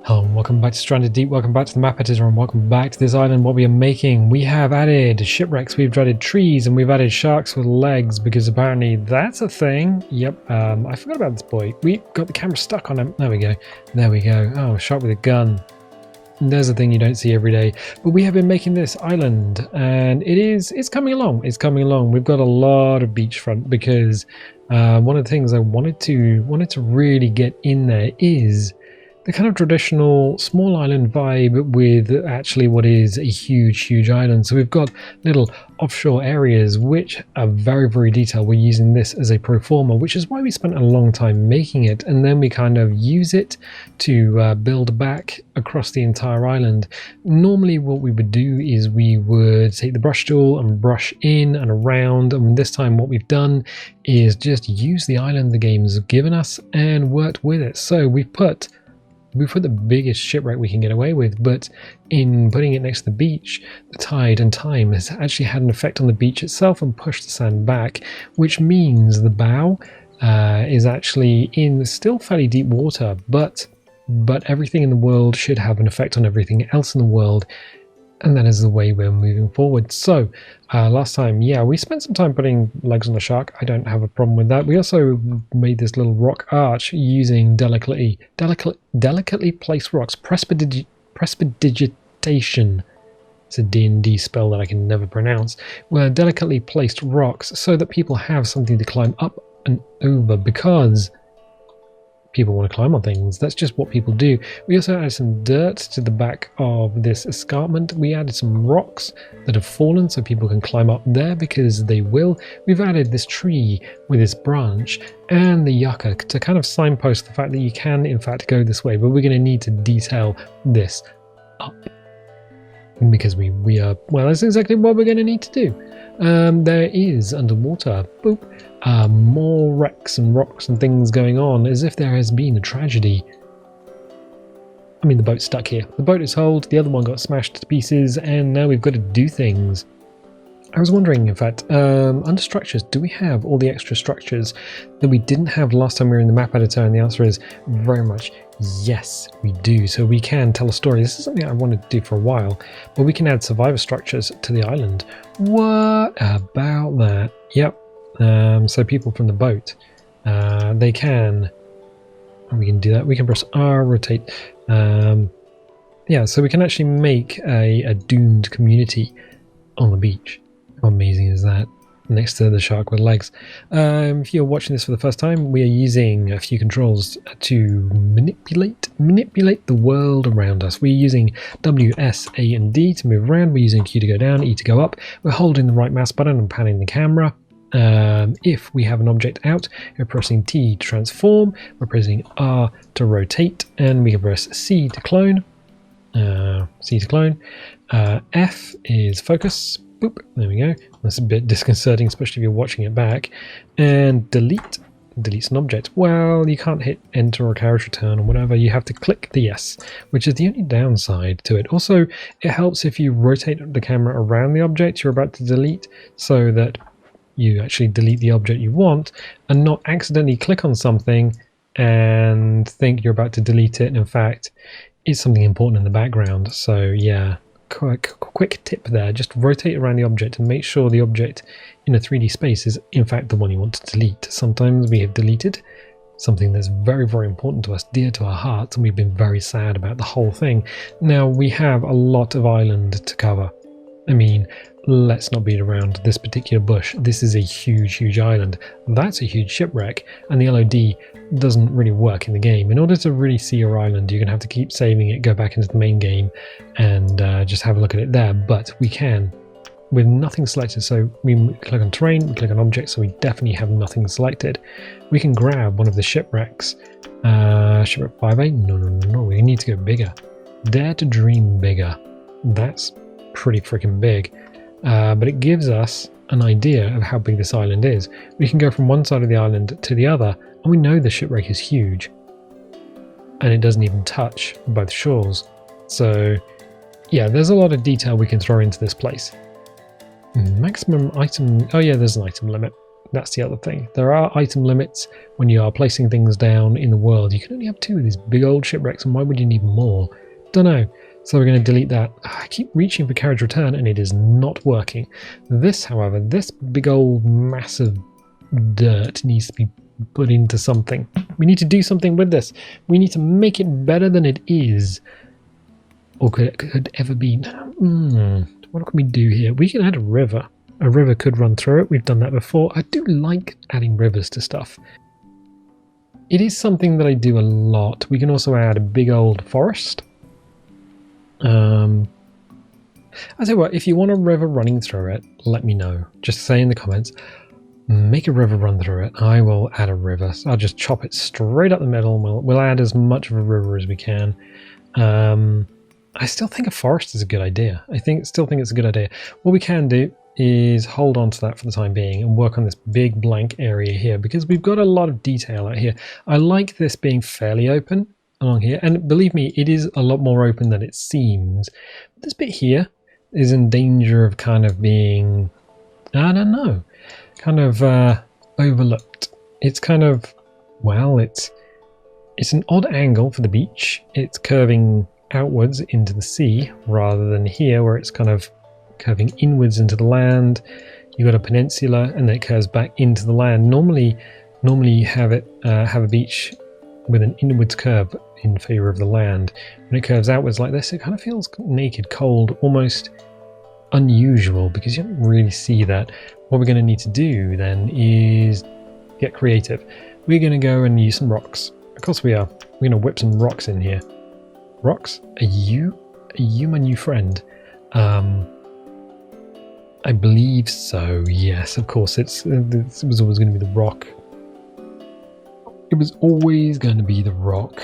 Hello and welcome back to Stranded Deep, welcome back to the map editor, and welcome back to this island. What we are making, we have added shipwrecks, we've added trees, and we've added sharks with legs, because apparently that's a thing. Yep, I forgot about this boy. We got the camera stuck on him. There we go. There we go. Oh, a shark with a gun. And there's a thing you don't see every day. But we have been making this island, and it's coming along. It's coming along. We've got a lot of beachfront, because one of the things I wanted to really get in there is the kind of traditional small island vibe with actually what is a huge island. So we've got little offshore areas which are very, very detailed. We're using this as a pro forma, which is why we spent a long time making it, and then we kind of use it to build back across the entire island. Normally what we would do is we would take the brush tool and brush in and around, and this time what we've done is just use the island the game's given us and worked with it. So we've put the biggest shipwreck we can get away with, but in putting it next to the beach, the tide and time has actually had an effect on the beach itself and pushed the sand back, which means the bow is actually in still fairly deep water, but everything in the world should have an effect on everything else in the world. And that is the way we're moving forward. So last time, yeah, we spent some time putting legs on the shark. I don't have a problem with that. We also made this little rock arch using delicately placed rocks. Prestidigitation. It's a D&D spell that I can never pronounce. Well, delicately placed rocks so that people have something to climb up and over, because people want to climb on things. That's just what people do. We also added some dirt to the back of this escarpment. We added some rocks that have fallen so people can climb up there, because they will. We've added this tree with its branch and the yucca to kind of signpost the fact that you can in fact go this way, but we're going to need to detail this up, because we are, well, that's exactly what we're going to need to do. There is underwater, boop, more wrecks and rocks and things going on, as if there has been a tragedy. I mean, the boat's stuck here. The boat is holed, the other one got smashed to pieces, and now we've got to do things. I was wondering, in fact, under structures, do we have all the extra structures that we didn't have last time we were in the map editor? And the answer is very much yes, we do. So we can tell a story. This is something I wanted to do for a while, but we can add survivor structures to the island. What about that? Yep. So people from the boat, they can, we can do that. We can press R, rotate. Yeah, so we can actually make a doomed community on the beach. How amazing is that? Next to the shark with legs. If you're watching this for the first time, we are using a few controls to manipulate the world around us. We're using W, S, A, and D to move around. We're using Q to go down, E to go up. We're holding the right mouse button and panning the camera. If we have an object out, we're pressing T to transform. We're pressing R to rotate, and we can press C to clone. F is focus. Boop, there we go. That's a bit disconcerting, especially if you're watching it back. And delete deletes an object. Well, you can't hit enter or carriage return or whatever. You have to click the yes, which is the only downside to it. Also, it helps if you rotate the camera around the object you're about to delete, so that you actually delete the object you want and not accidentally click on something and think you're about to delete it. And in fact, it's something important in the background. So yeah, quick tip there, just rotate around the object and make sure the object in a 3D space is in fact the one you want to delete. Sometimes we have deleted something that's very, very important to us, dear to our hearts, and we've been very sad about the whole thing. Now we have a lot of island to cover. I mean, let's not beat around this particular bush. This is a huge island. That's a huge shipwreck, and the LOD doesn't really work in the game. In order to really see your island, you're going to have to keep saving it, go back into the main game, and just have a look at it there. But we can, with nothing selected. So we click on terrain, we click on object, so we definitely have nothing selected. We can grab one of the shipwrecks. Shipwreck 5A? No, we need to go bigger. Dare to dream bigger. That's pretty freaking big. But it gives us an idea of how big this island is. We can go from one side of the island to the other, and we know the shipwreck is huge, and it doesn't even touch both shores. So yeah, there's a lot of detail we can throw into this place. Maximum item, oh yeah, there's an item limit. That's the other thing. There are item limits when you are placing things down in the world. You can only have 2 of these big old shipwrecks, and why would you need more? Don't know. So we're going to delete that. I keep reaching for carriage return and it is not working. This, however, this big old massive dirt needs to be put into something. We need to do something with this. We need to make it better than it is. Or could ever be. What can we do here? We can add a river. A river could run through it. We've done that before. I do like adding rivers to stuff. It is something that I do a lot. We can also add a big old forest. I tell you what, if you want a river running through it, let me know. Just say in the comments, make a river run through it. I will add a river. So I'll just chop it straight up the middle and we'll add as much of a river as we can. I still think a forest is a good idea. Still think it's a good idea. What we can do is hold on to that for the time being and work on this big blank area here because we've got a lot of detail out here. I like this being fairly open along here, and believe me, it is a lot more open than it seems. This bit here is in danger of kind of being, I don't know, kind of overlooked. It's kind of, well, it's an odd angle for the beach. It's curving outwards into the sea rather than here where it's kind of curving inwards into the land. You've got a peninsula and then it curves back into the land. Normally you have a beach with an inwards curve in favor of the land. When it curves outwards like this, it kind of feels naked, cold, almost unusual because you don't really see that. What we're going to need to do then is get creative. We're going to go and use some rocks. Of course we are. We're going to whip some rocks in here. Rocks? Are you my new friend? I believe so, yes, of course. It was always going to be the rock. It was always going to be the rock.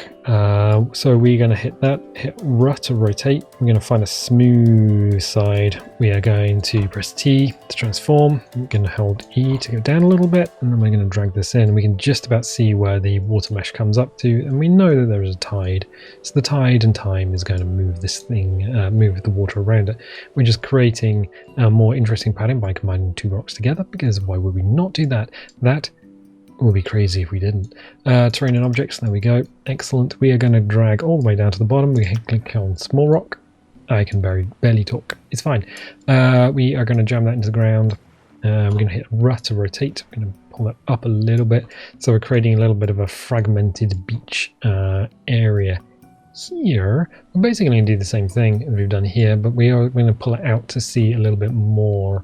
So we're going to hit R to rotate. We're going to find a smooth side. We are going to press T to transform. We're going to hold E to go down a little bit, and then we're going to drag this in. We can just about see where the water mesh comes up to, and we know that there is a tide. So the tide and time is going to move this thing, move the water around it. We're just creating a more interesting pattern by combining 2 rocks together, because why would we not do that? That would be crazy if we didn't. Terrain and objects, there we go. Excellent. We are going to drag all the way down to the bottom. We can click on small rock. I can barely talk. It's fine. We are going to jam that into the ground. We're going to hit R to rotate. We're going to pull that up a little bit. So we're creating a little bit of a fragmented beach area here. We're basically going to do the same thing as we've done here, but we are going to pull it out to see a little bit more.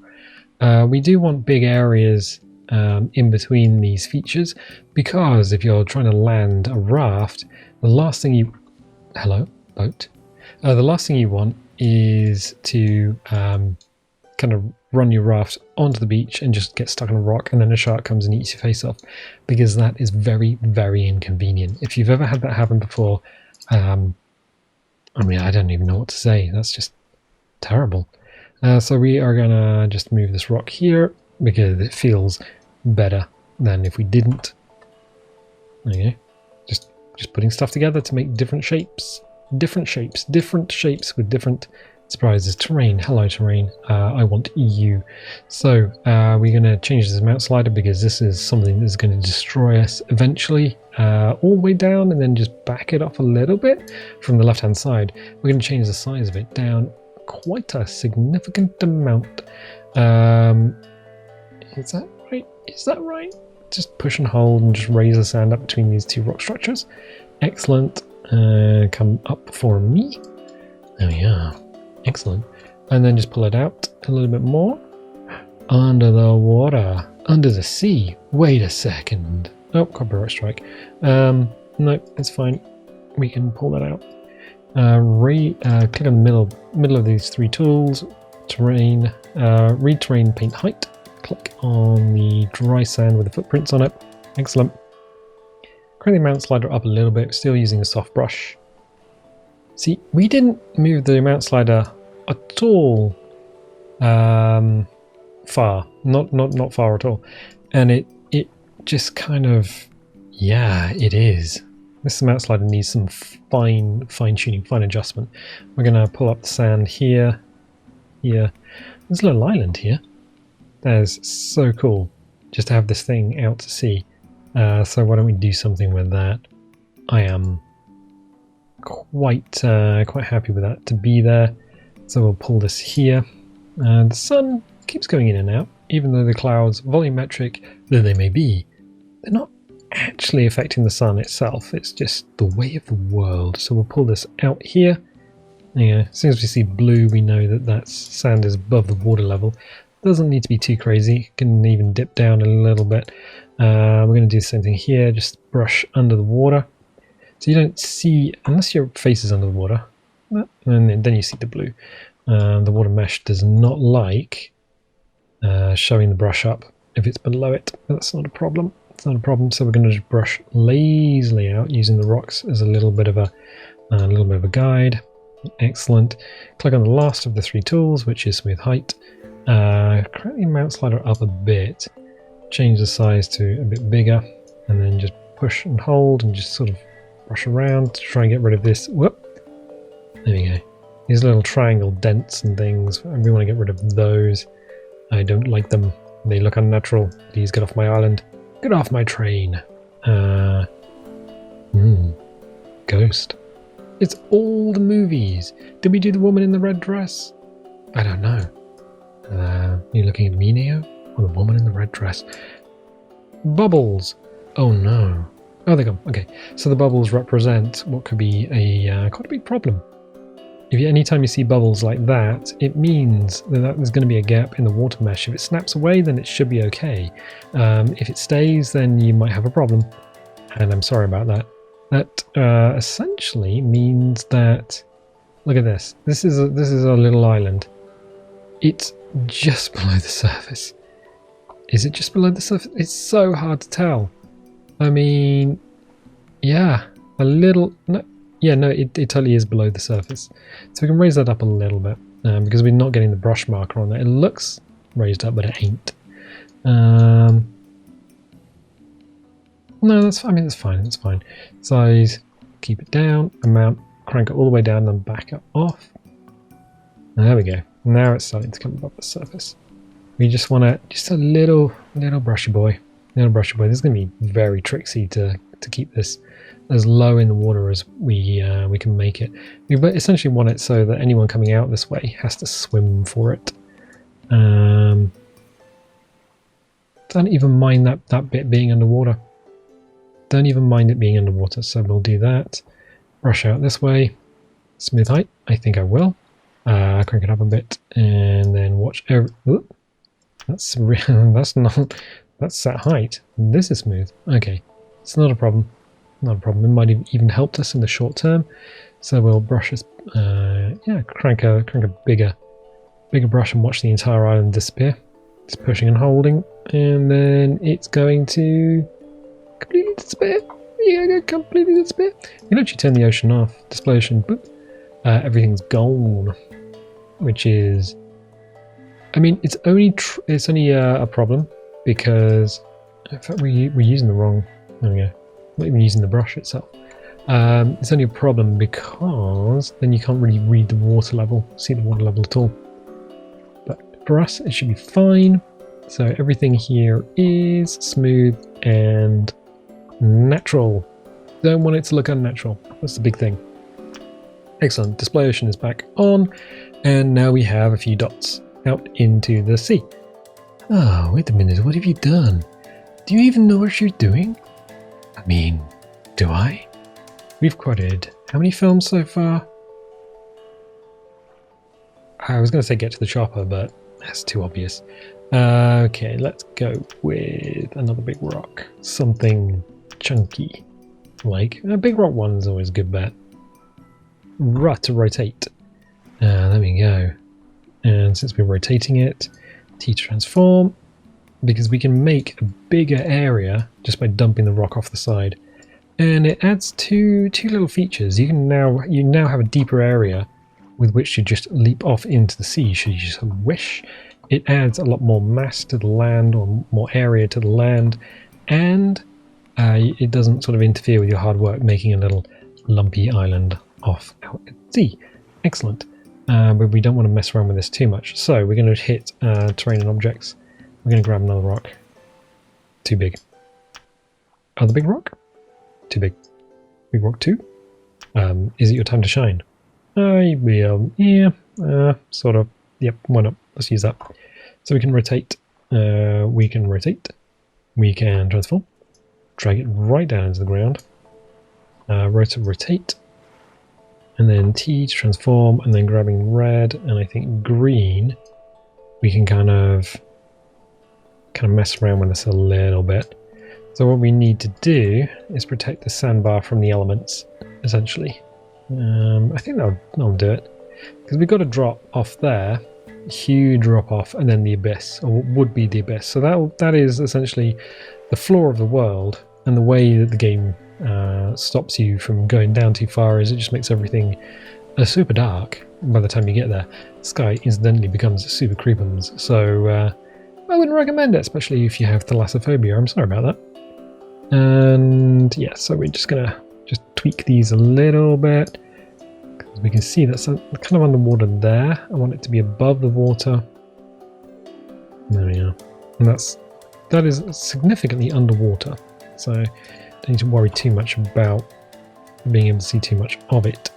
We do want big areas in between these features, because if you're trying to land a raft, the last thing you the last thing you want is to kind of run your raft onto the beach and just get stuck on a rock and then a shark comes and eats your face off, because that is very, very inconvenient. If you've ever had that happen before, I mean, I don't even know what to say. That's just terrible. So we are gonna just move this rock here because it feels better than if we didn't. There you go. Just putting stuff together to make different shapes with different surprises. Terrain, hello terrain. I want you. So we're going to change this mount slider because this is something that's going to destroy us eventually, all the way down, and then just back it up a little bit from the left hand side. We're going to change the size of it down quite a significant amount. Is that right? Is that right? Just push and hold and just raise the sand up between these 2 rock structures. Excellent. Come up for me. There we are. Excellent. And then just pull it out a little bit more. Under the water. Under the sea. Wait a second. Oh, copyright strike. No, it's fine. We can pull that out. Click on the middle of these 3 tools. Terrain. Read terrain, paint height. Click on the dry sand with the footprints on it. Excellent. Crank the mount slider up a little bit, still using a soft brush. See, we didn't move the mount slider at all far. Not far at all. And it just kind of, yeah, it is. This mount slider needs some fine tuning, fine adjustment. We're going to pull up the sand here. There's a little island here. That is so cool. just to have this thing out to sea. So why don't we do something with that? I am quite happy with that to be there. So we'll pull this here. And the sun keeps going in and out, even though the clouds, volumetric though they may be, they're not actually affecting the sun itself. It's just the way of the world. So we'll pull this out here. Yeah, as soon as we see blue, we know that that's sand is above the water level. Doesn't need to be too crazy. Can even dip down a little bit. We're going to do the same thing here. Just brush under the water, so you don't see, unless your face is under the water, and then you see the blue. The water mesh does not like showing the brush up if it's below it. That's not a problem. It's not a problem. So we're going to just brush lazily out using the rocks as a little bit of a guide. Excellent. Click on the last of the 3 tools, which is smooth height. Crank the mount slider up a bit. Change the size to a bit bigger, and then just push and hold and just sort of brush around to try and get rid of this. Whoop! There we go. These little triangle dents and things, we want to get rid of those. I don't like them. They look unnatural. Please get off my island. Get off my train. Ghost. It's all the movies. Did we do the woman in the red dress? I don't know. You looking at me, Neo? Or the woman in the red dress? Bubbles. Oh no. Oh, they're gone. Okay. So the bubbles represent what could be quite a big problem. Anytime you see bubbles like that, it means that there's going to be a gap in the water mesh. If it snaps away, then it should be okay. If it stays, then you might have a problem. And I'm sorry about that. That essentially means that, look at this. This is a little island. It's just below the surface. Is it just below the surface? It's so hard to tell. I mean, yeah, a little. No, yeah, no, it totally is below the surface. So we can raise that up a little bit because we're not getting the brush marker on there. It looks raised up, but it ain't. No, that's. I mean, it's fine. It's fine. Size, keep it down. Amount, crank it all the way down, then back it off. There we go. Now it's starting to come above the surface. We just want to just a little brushy boy. Little brushy boy. This is going to be very tricksy to keep this as low in the water as we can make it. We essentially want it so that anyone coming out this way has to swim for it. Don't even mind that bit being underwater. Don't even mind it being underwater. So we'll do that. Brush out this way. Smooth height. I think I will. Crank it up a bit, and then watch. That's set height. This is smooth. Okay, it's not a problem. Not a problem. It might have even helped us in the short term. So we'll brush this. Crank a bigger brush and watch the entire island disappear. Just pushing and holding, and then it's going to completely disappear. Yeah, completely disappear. You can actually turn the ocean off. Display ocean. Boop. Everything's gone, which is. I mean, it's only a problem because in fact we're using the wrong. There we go. Not even using the brush itself. It's only a problem because then you can't really read the water level, see the water level at all. But for us, it should be fine. So everything here is smooth and natural. Don't want it to look unnatural. That's the big thing. Excellent. Display ocean is back on, and now we have a few dots out into the sea. Oh, wait a minute. What have you done? Do you even know what you're doing? I mean, do I? We've quoted how many films so far? I was going to say Get to the Chopper, but that's too obvious. Okay, let's go with another big rock. Something chunky. Like, a big rock one's always a good bet. To rotate. There we go. And since we're rotating it, T transform, because we can make a bigger area just by dumping the rock off the side. And it adds two little features. You now have a deeper area with which to just leap off into the sea should you just wish. It adds a lot more mass to the land, or more area to the land, and it doesn't sort of interfere with your hard work making a little lumpy island off out at sea. Excellent. But we don't want to mess around with this too much. So we're going to hit terrain and objects. We're going to grab another rock. Too big. Other big rock? Too big. Big rock 2? Is it your time to shine? I will. Yeah, sort of. Yep, why not? Let's use that. So we can rotate. We can rotate. We can transform. Drag it right down into the ground. Rotate. And then T to transform, and then grabbing red and I think green, we can kind of mess around with this a little bit. So what we need to do is protect the sandbar from the elements, essentially. I think that'll do it, because we've got a drop off there, huge drop off, and then the abyss, or what would be the abyss. So that is essentially the floor of the world, and the way that the game stops you from going down too far is it just makes everything super dark by the time you get there. The sky incidentally becomes super creepums, so I wouldn't recommend it, especially if you have thalassophobia. I'm sorry about that. And yeah, so we're just gonna tweak these a little bit, because we can see that's kind of underwater there. I want it to be above the water. There we are. And that is significantly underwater, so don't need to worry too much about being able to see too much of it.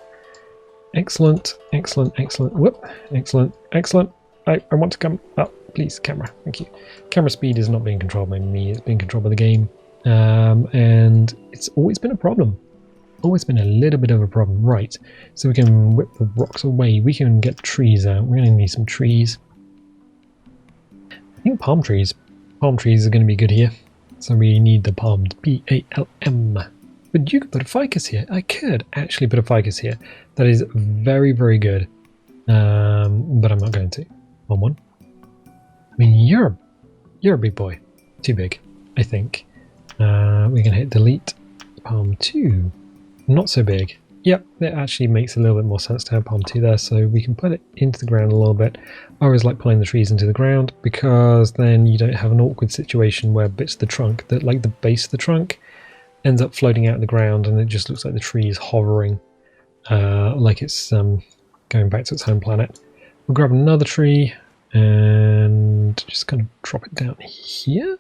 Excellent, excellent, excellent. Whoop, excellent, excellent. I want to come up, please, camera. Thank you. Camera speed is not being controlled by me, it's being controlled by the game. And it's always been a problem. Always been a little bit of a problem. Right, so we can whip the rocks away. We can get trees out. We're going to need some trees. I think palm trees. Palm trees are going to be good here. So we need the palmed, P-A-L-M. But you could put a ficus here. I could actually put a ficus here. That is very, very good. But I'm not going to. One. I mean, you're a big boy. Too big, I think. We can hit delete. Palm 2. Not so big. Yep, it actually makes a little bit more sense to have palm 2 there, so we can put it into the ground a little bit. I always like pulling the trees into the ground, because then you don't have an awkward situation where bits of the trunk, that like the base of the trunk, ends up floating out of the ground, and it just looks like the tree is hovering, like it's going back to its home planet. We'll grab another tree and just kind of drop it down here.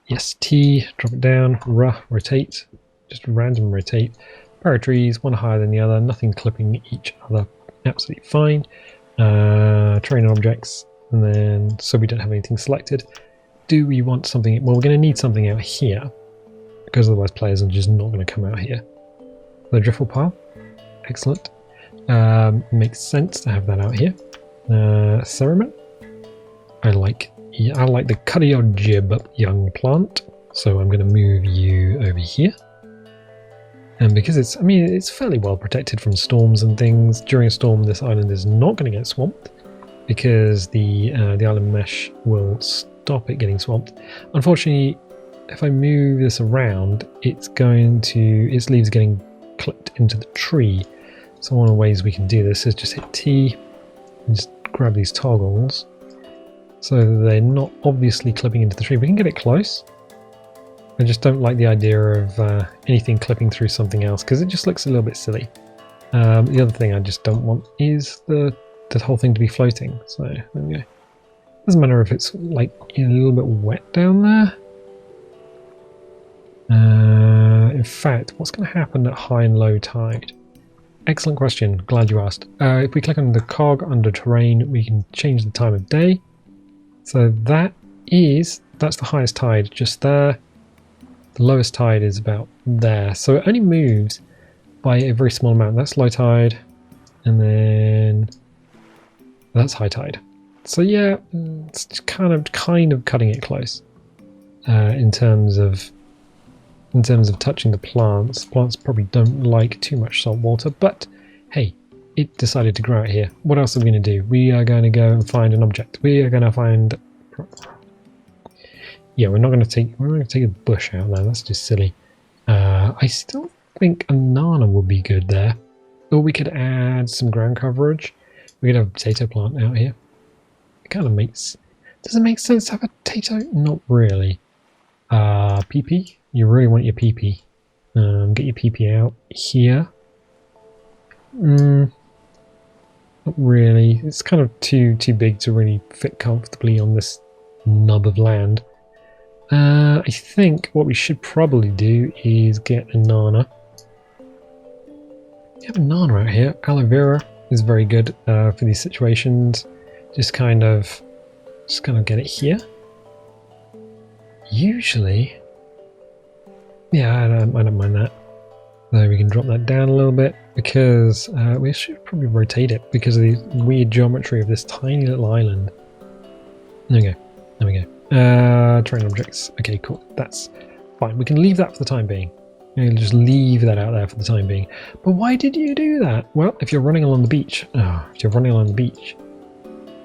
Yes, T, drop it down, rotate, just random rotate. Pair of trees, one higher than the other, nothing clipping each other, absolutely fine. Terrain objects, and then, so we don't have anything selected. Do we want something? Well, we're going to need something out here, because otherwise players are just not going to come out here. The driftwood pile, excellent. Makes sense to have that out here. Ceremon, I like the cut of your jib, young plant. So I'm going to move you over here. And because it's fairly well protected from storms and things. During a storm, this island is not going to get swamped, because the island mesh will stop it getting swamped. Unfortunately, if I move this around, its leaves getting clipped into the tree. So one of the ways we can do this is just hit T and just grab these toggles, so that they're not obviously clipping into the tree. We can get it close. I just don't like the idea of anything clipping through something else, because it just looks a little bit silly. The other thing I just don't want is the whole thing to be floating. So there we go. Doesn't matter if it's like a little bit wet down there. In fact, what's going to happen at high and low tide? Excellent question. Glad you asked. If we click on the cog under terrain, we can change the time of day. So that's the highest tide just there. The lowest tide is about there. So it only moves by a very small amount. That's low tide, and then that's high tide. So yeah, it's kind of cutting it close in terms of touching the plants. Plants probably don't like too much salt water, but hey, it decided to grow out here. What else are we going to do? We are going to go and find an object. We are going to find... Yeah, we're going to take a bush out there. That's just silly. I still think a nana would be good there. Or we could add some ground coverage. We could have a potato plant out here. It kind of makes... Does it make sense to have a potato? Not really. PP? You really want your PP. Get your PP out here. Not really. It's kind of too big to really fit comfortably on this nub of land. I think what we should probably do is get a nana. We have a nana out here. Aloe vera is very good for these situations. Just kind of get it here. Usually, yeah, I don't mind that. So we can drop that down a little bit because we should probably rotate it because of the weird geometry of this tiny little island. There we go. There we go. Terrain objects. Okay, cool. That's fine. We can leave that for the time being. We'll just leave that out there for the time being. But why did you do that? Well, if you're running along the beach,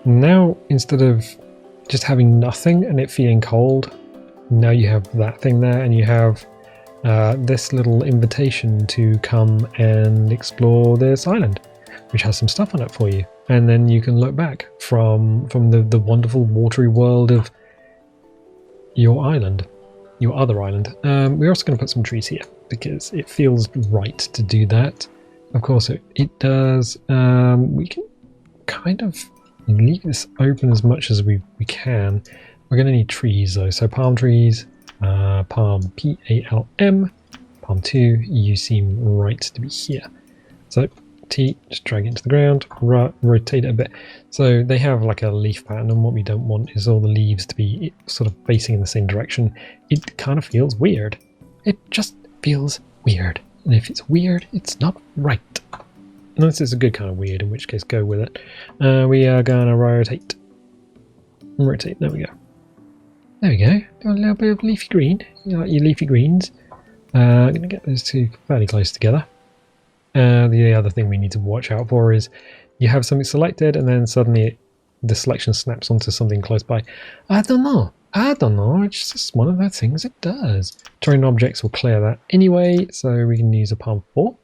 now instead of just having nothing and it feeling cold, now you have that thing there and you have this little invitation to come and explore this island, which has some stuff on it for you. And then you can look back from the wonderful watery world of your island, your other island. We're also going to put some trees here because it feels right to do that. Of course it does. We can kind of leave this open as much as we can. We're going to need trees though, so palm trees, palm P-A-L-M, palm 2, you seem right to be here. So T, just drag it into the ground, rotate it a bit. So they have like a leaf pattern, and what we don't want is all the leaves to be sort of facing in the same direction. It kind of feels weird. It just feels weird. And if it's weird, it's not right. Unless it's a good kind of weird, in which case go with it. We are going to rotate. Rotate, there we go. There we go. Got a little bit of leafy green. You like your leafy greens. I'm going to get those two fairly close together. The other thing we need to watch out for is you have something selected and then suddenly the selection snaps onto something close by. I don't know. It's just one of the things it does. Terrain objects will clear that anyway, so we can use a palm 4.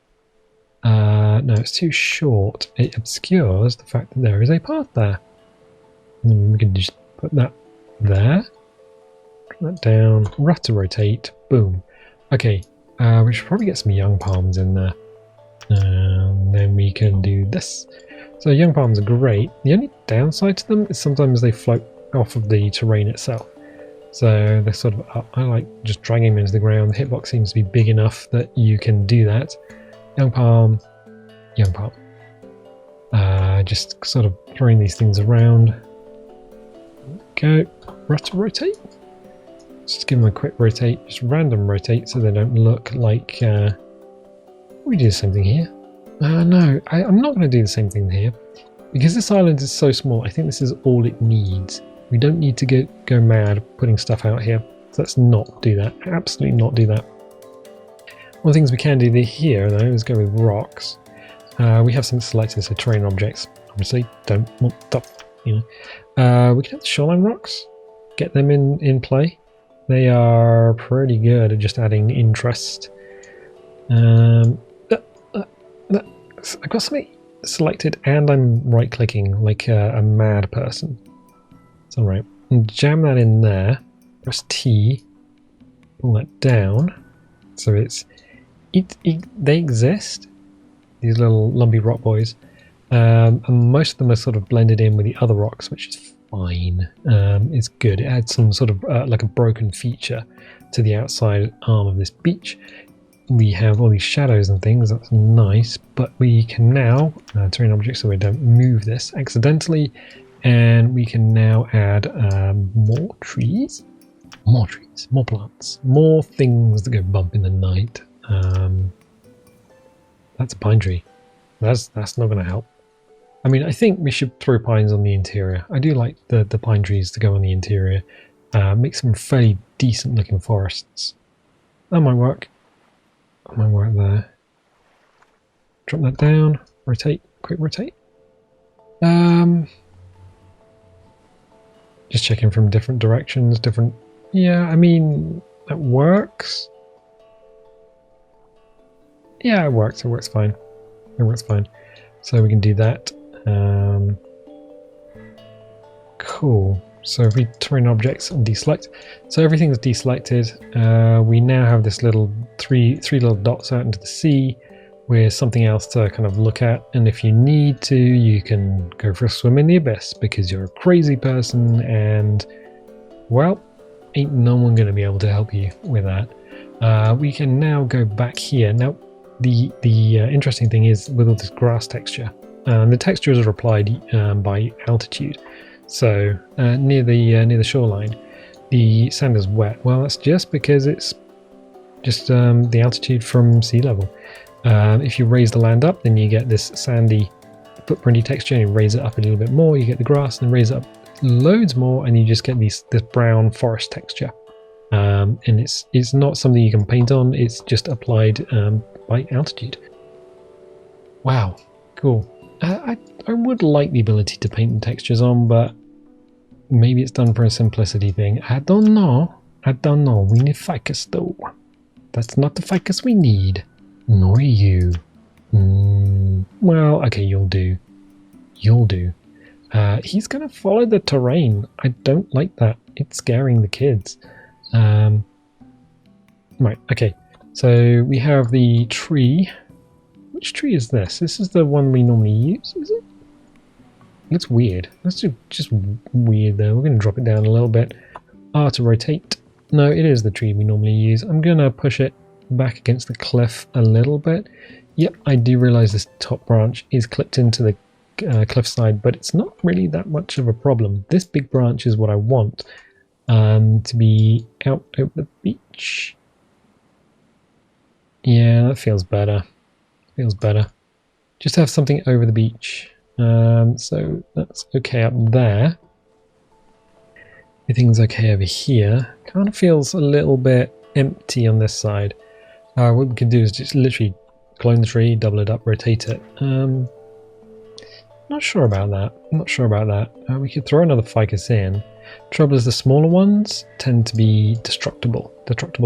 No, it's too short. It obscures the fact that there is a path there. And then we can just put that there. Put that down. Rough to rotate. Boom. Okay, we should probably get some young palms in there. And then we can do this. So young palms are great. The only downside to them is sometimes they float off of the terrain itself. So they're sort of up. I like just dragging them into the ground. The hitbox seems to be big enough that you can do that. Young palm, young palm. Just sort of throwing these things around. Go. Rotate. Just give them a quick rotate. Just random rotate so they don't look like... we do the same thing here. No, I'm not going to do the same thing here. Because this island is so small, I think this is all it needs. We don't need to go mad putting stuff out here. So let's not do that. Absolutely not do that. One of the things we can do here, though, is go with rocks. We have some selected, so terrain objects. Obviously, don't want that, you know. We can have the shoreline rocks. Get them in play. They are pretty good at just adding interest. I've got something selected and I'm right clicking like a mad person. It's alright. Jam that in there. Press T. Pull that down. So they exist. These little lumpy rock boys. And most of them are sort of blended in with the other rocks, which is fine. It's good. It adds some sort of like a broken feature to the outside arm of this beach. We have all these shadows and things, that's nice, but we can now, terrain objects so we don't move this accidentally, and we can now add more trees, more plants, more things that go bump in the night. That's a pine tree. That's not going to help. I mean, I think we should throw pines on the interior. I do like the pine trees to go on the interior. Make some fairly decent looking forests. That might work. Might work there. Drop that down. Rotate. Quick rotate. Just checking from different directions. Yeah, I mean, that works. Yeah, it works. It works fine. It works fine. So we can do that. Cool. So if we terrain objects and deselect, so everything's deselected. We now have this little three little dots out into the sea with something else to kind of look at. And if you need to, you can go for a swim in the abyss because you're a crazy person and, well, ain't no one going to be able to help you with that. We can now go back here. Now, the interesting thing is with all this grass texture, the textures are applied by altitude. So near the shoreline, the sand is wet. Well, that's just because it's just the altitude from sea level. If you raise the land up, then you get this sandy, footprinty texture. And you raise it up a little bit more, you get the grass, and raise it up loads more, and you just get this brown forest texture. And it's not something you can paint on. It's just applied by altitude. Wow, cool. I would like the ability to paint the textures on, but maybe it's done for a simplicity thing. I don't know. We need ficus though. That's not the ficus we need. Nor you. Well, okay, you'll do. He's gonna follow the terrain. I don't like that. It's scaring the kids. Right, okay. So we have the tree. Which tree is this? This is the one we normally use, is it? It's weird. That's just weird though. We're gonna drop it down a little bit. R to rotate. No, it is the tree we normally use. I'm gonna push it back against the cliff a little bit. Yep, I do realize this top branch is clipped into the cliffside, but it's not really that much of a problem. This big branch is what I want to be out over the beach. Yeah, that feels better. Just have something over the beach. So that's okay up there. Everything's okay over here. Kind of feels a little bit empty on this side. What we can do is just literally clone the tree, double it up, rotate it. Not sure about that. We could throw another ficus in. Trouble is the smaller ones tend to be destructible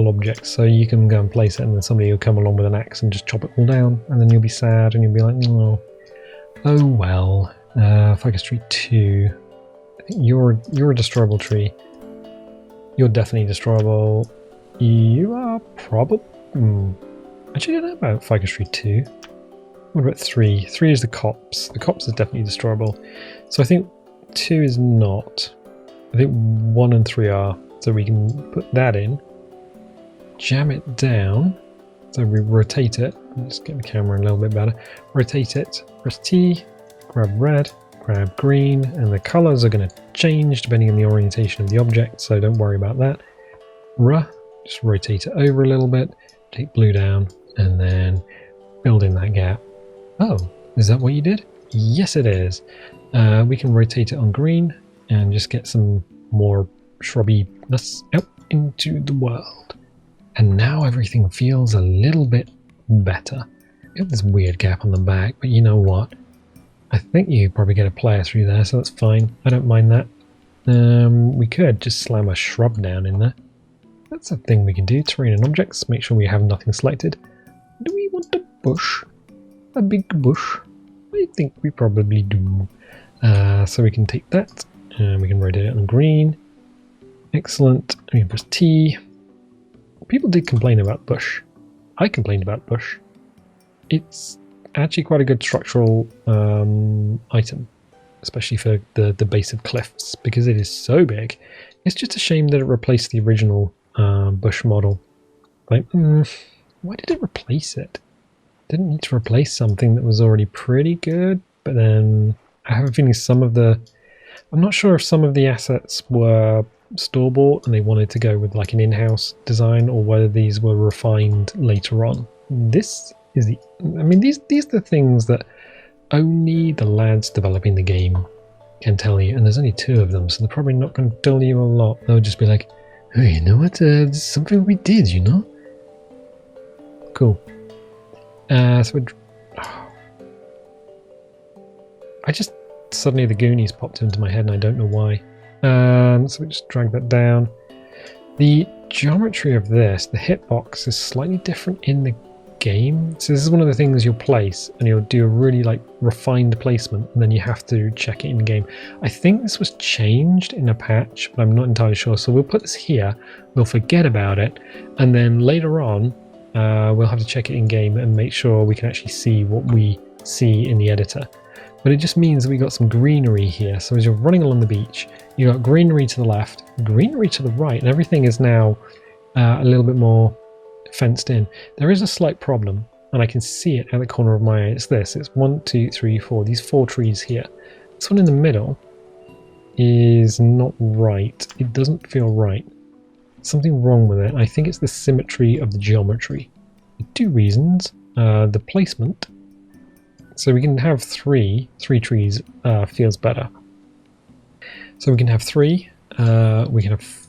objects. So you can go and place it and then somebody will come along with an axe and just chop it all down, and then you'll be sad and you'll be like, oh well. Ficus tree 2. I think you're a destroyable tree. You're definitely destroyable. You are probably... Actually, I don't know about Ficus tree 2. What about 3? 3 is the copse. The copse is definitely destroyable. So I think 2 is not. I think 1 and 3 are. So we can put that in. Jam it down. So we rotate it. Let's get the camera a little bit better. Rotate it. Press T. Grab red. Grab green. And the colors are going to change depending on the orientation of the object. So don't worry about that. Just rotate it over a little bit. Take blue down. And then build in that gap. Oh, is that what you did? Yes, it is. We can rotate it on green and just get some more shrubby-ness out into the world. And now everything feels a little bit better. We have this weird gap on the back, but you know what? I think you probably get a player through there, so that's fine. I don't mind that. We could just slam a shrub down in there. That's a thing we can do. Terrain and objects. Make sure we have nothing selected. Do we want a bush? A big bush? I think we probably do. So we can take that and we can rotate it on green. Excellent. We can press T. People did complain about bush. I complained about bush. It's actually quite a good structural item, especially for the base of cliffs, because it is so big. It's just a shame that it replaced the original bush model. Like, why did it replace it? Didn't need to replace something that was already pretty good, but then I have a feeling I'm not sure if some of the assets were store-bought and they wanted to go with like an in-house design, or whether these were refined later on. These are the things that only the lads developing the game can tell you, and there's only 2 of them, so they're probably not going to tell you a lot. They'll just be like, oh, you know what, something we did, you know? Cool. Suddenly the Goonies popped into my head and I don't know why. So we just drag that down. The geometry of this, the hitbox, is slightly different in the game. So this is one of the things you'll place and you'll do a really refined placement, and then you have to check it in game. I think this was changed in a patch, but I'm not entirely sure. So we'll put this here, we'll forget about it, and then later on we'll have to check it in game and make sure we can actually see what we see in the editor. but it just means that we got some greenery here. So as you're running along the beach, you got greenery to the left, greenery to the right, and everything is now a little bit more fenced in. There is a slight problem, and I can see it at the corner of my eye. It's this. It's 1, 2, 3, 4. These 4 trees here. This one in the middle is not right. It doesn't feel right. Something wrong with it. I think it's the symmetry of the geometry. For 2 reasons. The placement. So we can have three trees feels better. So we can have 3. We can have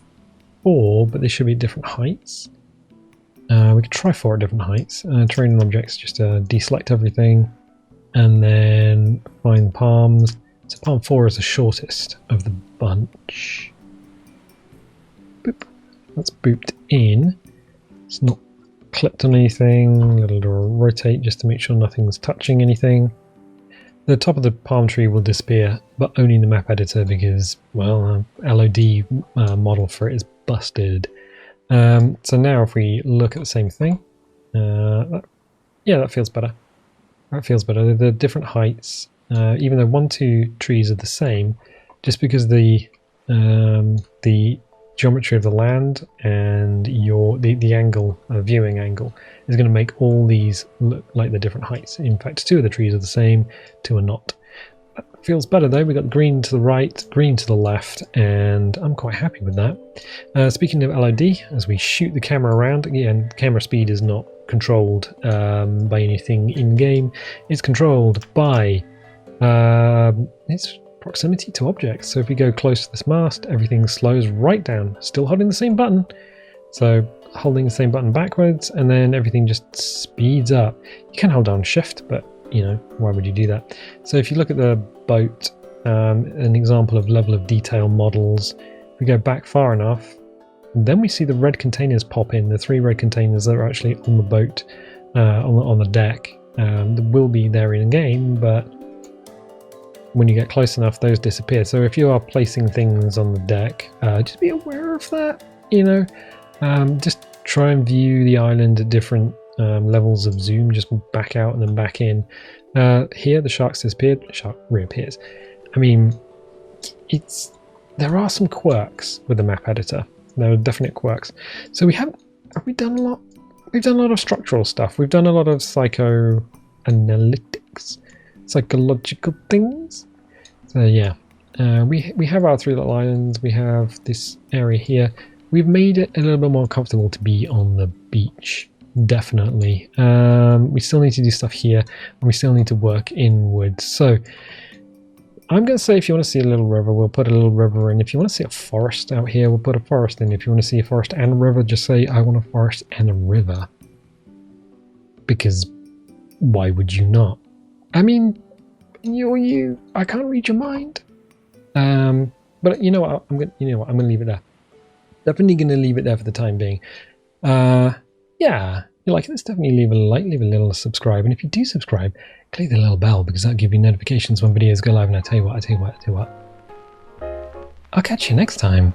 4, but they should be different heights. We could try 4 at different heights. Terrain and objects, just deselect everything, and then find palms. So palm 4 is the shortest of the bunch. Boop. That's booped in. It's not clipped on anything. A little rotate just to make sure nothing's touching anything. The top of the palm tree will disappear, but only in the map editor because, well, LOD model for it is busted. So now if we look at the same thing, yeah, that feels better. That feels better. The different heights, even though 1, 2 trees are the same, just because the geometry of the land and the angle, viewing angle, is going to make all these look like they're different heights. In fact, 2 of the trees are the same, 2 are not. That feels better though. We've got green to the right, green to the left, and I'm quite happy with that. Speaking of LOD, as we shoot the camera around, again, camera speed is not controlled by anything in-game. It's controlled by its proximity to objects. So if we go close to this mast, everything slows right down, still holding the same button. So holding the same button backwards, and then everything just speeds up. You can hold down shift, but you know, why would you do that? So if you look at the boat, an example of level of detail models, if we go back far enough, then we see the red containers pop in, the 3 red containers that are actually on the boat, on the deck. That will be there in game, but when you get close enough, those disappear. So if you are placing things on the deck, just be aware of that, you know. Just try and view the island at different levels of zoom, just back out and then back in. Here the shark's disappeared, the shark reappears. I mean, there are some quirks with the map editor. There are definite quirks. So have we done a lot? We've done a lot of structural stuff. We've done a lot of psychoanalytics, psychological things. So yeah, we have our 3 little islands. We have this area here. We've made it a little bit more comfortable to be on the beach. Definitely. We still need to do stuff here, and we still need to work inwards. So I'm going to say if you want to see a little river, we'll put a little river in. If you want to see a forest out here, we'll put a forest in. If you want to see a forest and a river, just say I want a forest and a river. Because why would you not? I mean, you. I can't read your mind. But you know what? I'm going to leave it there. Definitely going to leave it there for the time being. Yeah, if you like this, definitely leave a like, leave a little subscribe, and if you do subscribe, click the little bell because that'll give you notifications when videos go live. And I tell you what, I'll catch you next time.